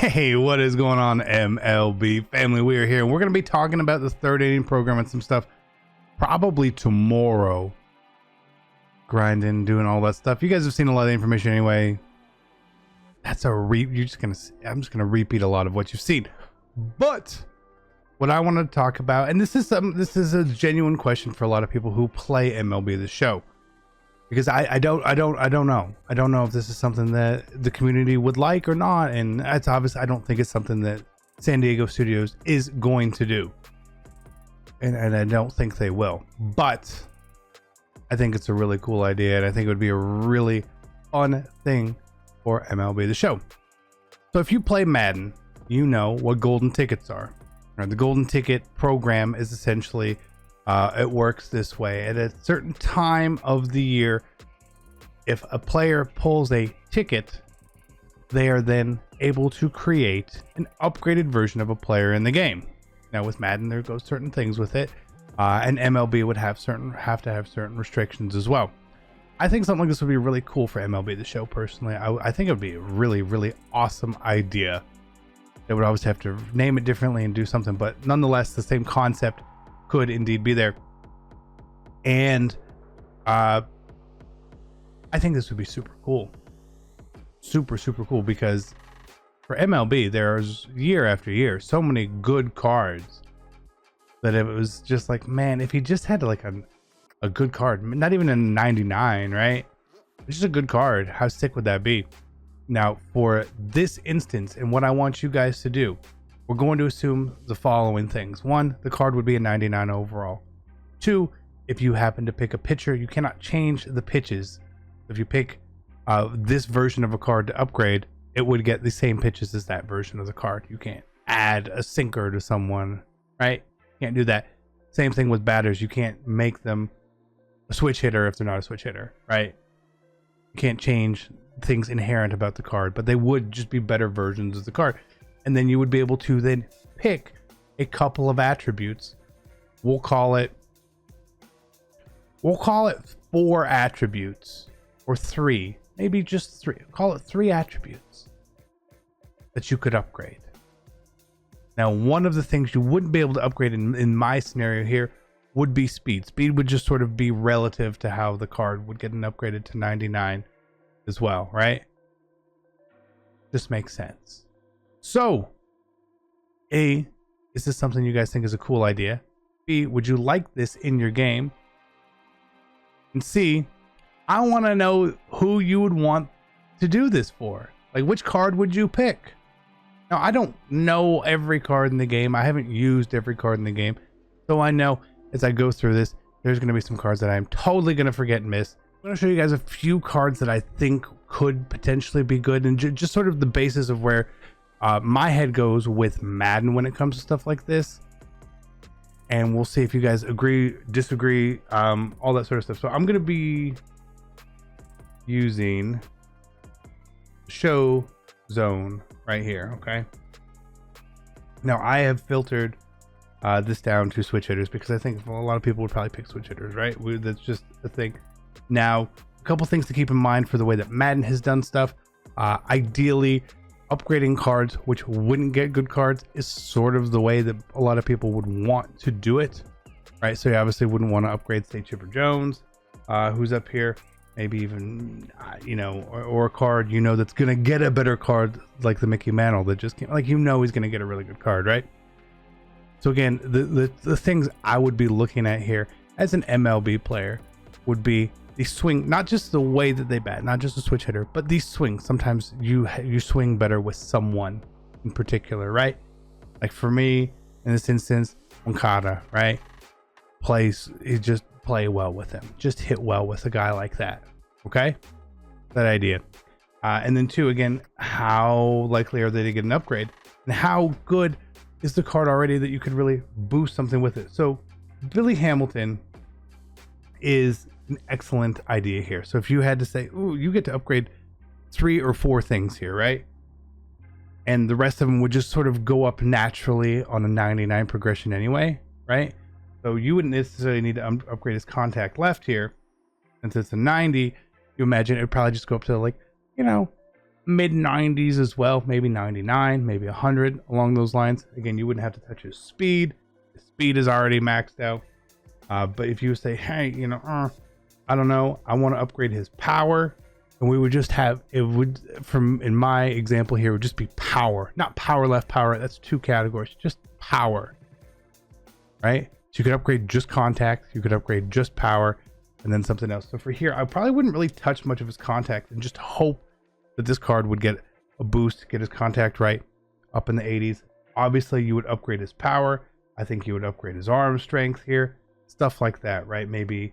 Hey, what is going on, MLB family? We are here and we're going to be talking about the third inning program and some stuff probably tomorrow. Grinding, doing all that stuff. You guys have seen a lot of the information anyway. That's I'm just gonna repeat a lot of what you've seen. But what I want to talk about, and this is a genuine question for a lot of people who play MLB The Show, because I don't know if this is something that the community would like or not, and it's obvious I don't think it's something that San Diego Studios is going to do, and I don't think they will. But I think it's a really cool idea, and I think it would be a really fun thing for MLB The Show. So if you play Madden, you know what golden tickets are. Right? The golden ticket program is essentially it works this way. At a certain time of the year, if a player pulls a ticket, they are then able to create an upgraded version of a player in the game. Now with Madden, there goes certain things with it, and MLB would have to have certain restrictions as well. I think something like this would be really cool for MLB The Show. Personally, I think it would be a really awesome idea. They would always have to name it differently and do something, but nonetheless, the same concept could indeed be there. And I think this would be super cool, super cool, because for MLB, there's year after year so many good cards that it was just like, man, if he just had like a good card, not even a 99, right? It's just a good card. How sick would that be? Now, for this instance, and what I want you guys to do, we're going to assume the following things. One, the card would be a 99 overall. Two, if you happen to pick a pitcher, you cannot change the pitches. If you pick this version of a card to upgrade, it would get the same pitches as that version of the card. You can't add a sinker to someone, right? Can't do that. Same thing with batters. You can't make them a switch hitter if they're not a switch hitter, right? You can't change things inherent about the card, but they would just be better versions of the card. And then you would be able to then pick a couple of attributes. We'll call it 4 attributes, or 3, maybe just 3. Call it 3 attributes that you could upgrade. Now, one of the things you wouldn't be able to upgrade in my scenario here would be speed. Speed would just sort of be relative to how the card would get upgraded to 99 as well, right? This makes sense. So, A, is this something you guys think is a cool idea? B, would you like this in your game? And C, I want to know who you would want to do this for. Like, which card would you pick? Now, I don't know every card in the game. I haven't used every card in the game. So I know as I go through this, there's going to be some cards that I'm totally going to forget and miss. I'm going to show you guys a few cards that I think could potentially be good, and just sort of the basis of where my head goes with Madden when it comes to stuff like this. And we'll see if you guys agree, disagree, all that sort of stuff. So I'm going to be using Show Zone right here. Okay. Now I have filtered this down to switch hitters because I think a lot of people would probably pick switch hitters, right? That's just a thing. Now, a couple things to keep in mind for the way that Madden has done stuff. Ideally, upgrading cards which wouldn't get good cards is sort of the way that a lot of people would want to do it, right? So you obviously wouldn't want to upgrade, say, Chipper Jones, who's up here, maybe even or a card that's gonna get a better card like the Mickey Mantle that just came, like he's gonna get a really good card, right? So again, the things I would be looking at here as an MLB player would be the swing, not just the way that they bat, not just a switch hitter, but these swings. Sometimes you swing better with someone in particular, right? Like for me, in this instance, Moncada, right? Just play well with him. Just hit well with a guy like that. Okay? That idea. And then 2, again, how likely are they to get an upgrade? And how good is the card already that you could really boost something with it? So Billy Hamilton is an excellent idea here. So if you had to say, ooh, you get to upgrade 3 or 4 things here, right? And the rest of them would just sort of go up naturally on a 99 progression anyway, right? So you wouldn't necessarily need to upgrade his contact left here. Since it's a 90, you imagine it would probably just go up to like, mid 90s as well, maybe 99, maybe 100, along those lines. Again, you wouldn't have to touch his speed. His speed is already maxed out. But if you say, hey, you know, I don't know, I want to upgrade his power, and we would just have, it would, from in my example here, would just be power, not power left, power right. That's two categories, just power, right? So you could upgrade just contact, you could upgrade just power, and then something else. So for here, I probably wouldn't really touch much of his contact and just hope that this card would get a boost, get his contact right up in the 80s. Obviously, you would upgrade his power. I think you would upgrade his arm strength here, stuff like that, right? Maybe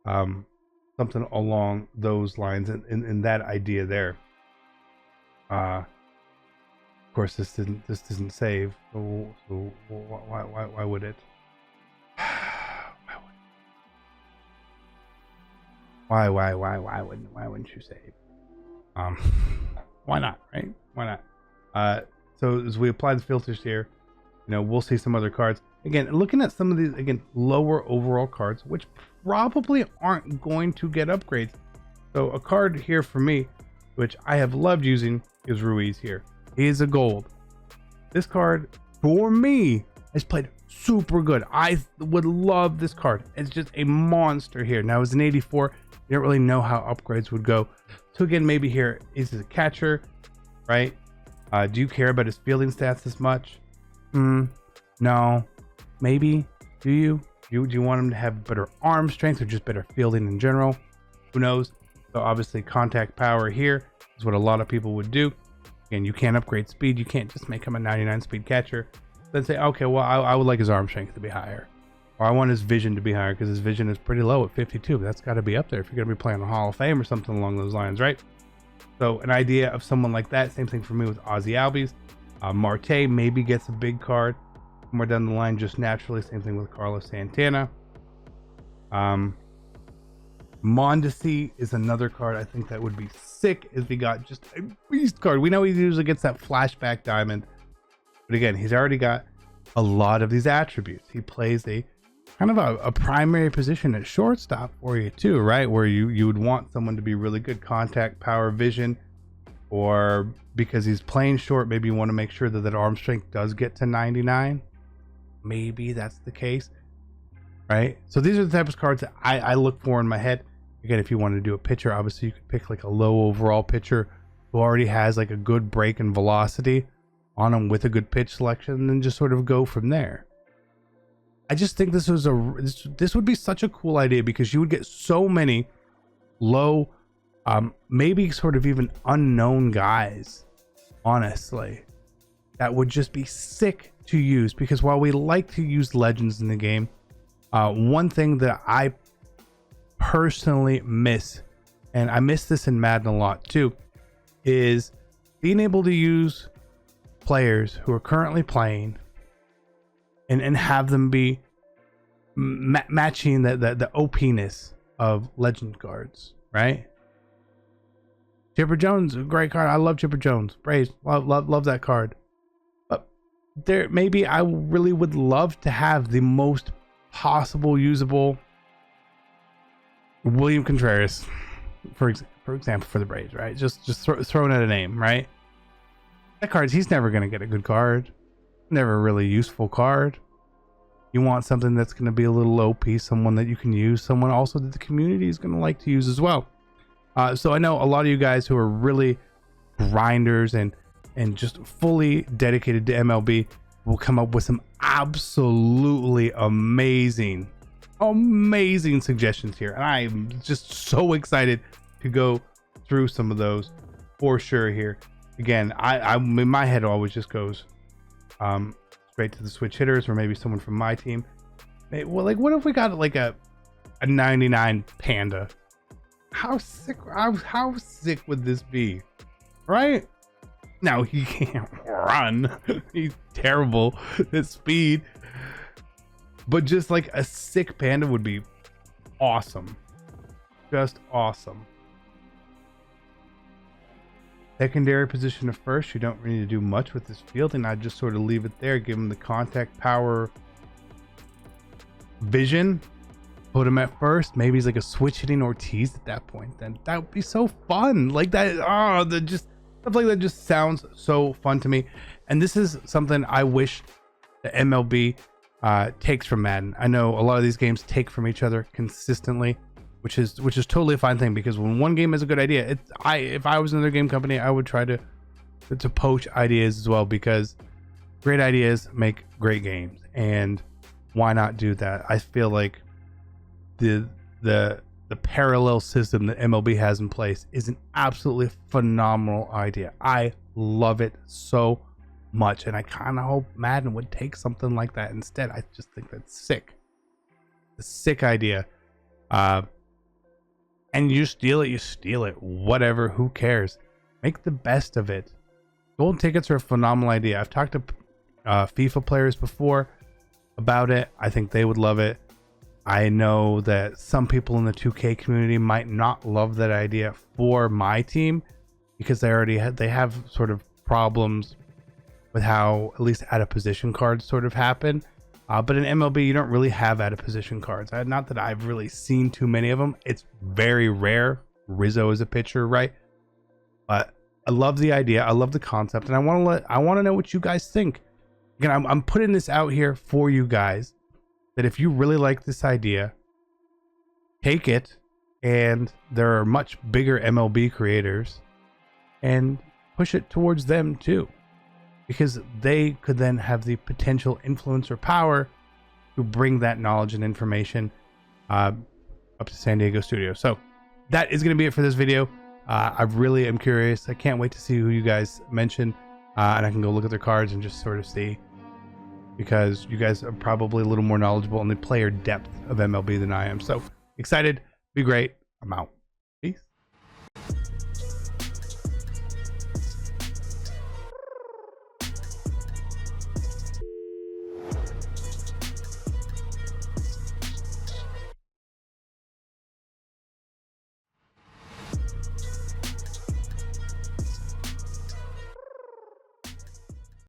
something along those lines in that idea there. Of course, this doesn't save. So why would it? Why wouldn't you save? Why not, right? Why not? So as we apply the filters here, you know, we'll see some other cards. Again, looking at some of these, again, lower overall cards, which probably aren't going to get upgrades. So a card here for me, which I have loved using, is Ruiz here. He is a gold. This card, for me, has played super good. I would love this card. It's just a monster here. Now, as an 84, you don't really know how upgrades would go. So again, maybe here, is he a catcher, right? Do you care about his fielding stats as much? No. Maybe. Do you? Do you want him to have better arm strength or just better fielding in general? Who knows? So obviously contact power here is what a lot of people would do. Again, you can't upgrade speed. You can't just make him a 99 speed catcher. Then say, okay, well, I would like his arm strength to be higher. Or I want his vision to be higher because his vision is pretty low at 52. That's got to be up there if you're going to be playing on Hall of Fame or something along those lines, right? So an idea of someone like that. Same thing for me with Ozzy Albies. Marte maybe gets a big card more down the line just naturally. Same thing with Carlos Santana. Mondesi is another card I think that would be sick if he got just a beast card. We know he usually gets that flashback diamond, but again, he's already got a lot of these attributes. He plays a kind of a primary position at shortstop for you too, right? Where you would want someone to be really good contact, power, vision, or because he's playing short, maybe you want to make sure that that arm strength does get to 99. Maybe that's the case, right? So these are the types of cards that I look for in my head. Again, if you want to do a pitcher, obviously you could pick like a low overall pitcher who already has like a good break and velocity on him with a good pitch selection, and then just sort of go from there. I just think this would be such a cool idea because you would get so many low, maybe sort of even unknown guys, honestly, that would just be sick to use. Because while we like to use legends in the game, one thing that I personally miss, and I miss this in Madden a lot too, is being able to use players who are currently playing and have them be matching the OP-ness of legend cards, right? Chipper Jones, a great card. I love Chipper Jones. Braves, love that card. But there, maybe I really would love to have the most possible usable William Contreras, for example, for the Braves, right? Just throwing out a name, right? That card, he's never going to get a good card. Never a really useful card. You want something that's going to be a little OP, someone that you can use, someone also that the community is going to like to use as well. So I know a lot of you guys who are really grinders and just fully dedicated to MLB will come up with some absolutely amazing suggestions here, and I'm just so excited to go through some of those for sure here. Again, I in my head always just goes straight to the switch hitters, or maybe someone from my team. Well, like, what if we got like a 99 Panda? How sick would this be, right? Now, he can't run. He's terrible at speed. But just like a sick Panda would be awesome. Just awesome. Secondary position of first, you don't really need to do much with this fielding. I'd just sort of leave it there, give him the contact, power, vision, put him at first. Maybe he's like a switch hitting Ortiz at that point. Then that would be so fun. Like that, Stuff like that just sounds so fun to me. And this is something I wish the MLB takes from Madden. I know a lot of these games take from each other consistently, which is totally a fine thing, because when one game has a good idea, if I was another game company, I would try to poach ideas as well, because great ideas make great games, and why not do that? I feel like the parallel system that MLB has in place is an absolutely phenomenal idea. I love it so much, and I kind of hope Madden would take something like that instead. I just think that's sick. A sick idea. And you steal it, whatever, who cares? Make the best of it. Golden tickets are a phenomenal idea. I've talked to FIFA players before about it. I think they would love it. I know that some people in the 2K community might not love that idea for my team, because they have sort of problems with how at least out of position cards sort of happen. But in MLB, you don't really have out of position cards. Not that I've really seen too many of them. It's very rare. Rizzo is a pitcher, right? But I love the idea. I love the concept, and I want to know what you guys think. Again, I'm putting this out here for you guys, that if you really like this idea, take it, and there are much bigger MLB creators, and push it towards them too, because they could then have the potential influence or power to bring that knowledge and information up to San Diego studio. So that is going to be it for this video. I really am curious. I can't wait to see who you guys mention, and I can go look at their cards and just sort of see, because you guys are probably a little more knowledgeable in the player depth of MLB than I am. So excited, be great. I'm out.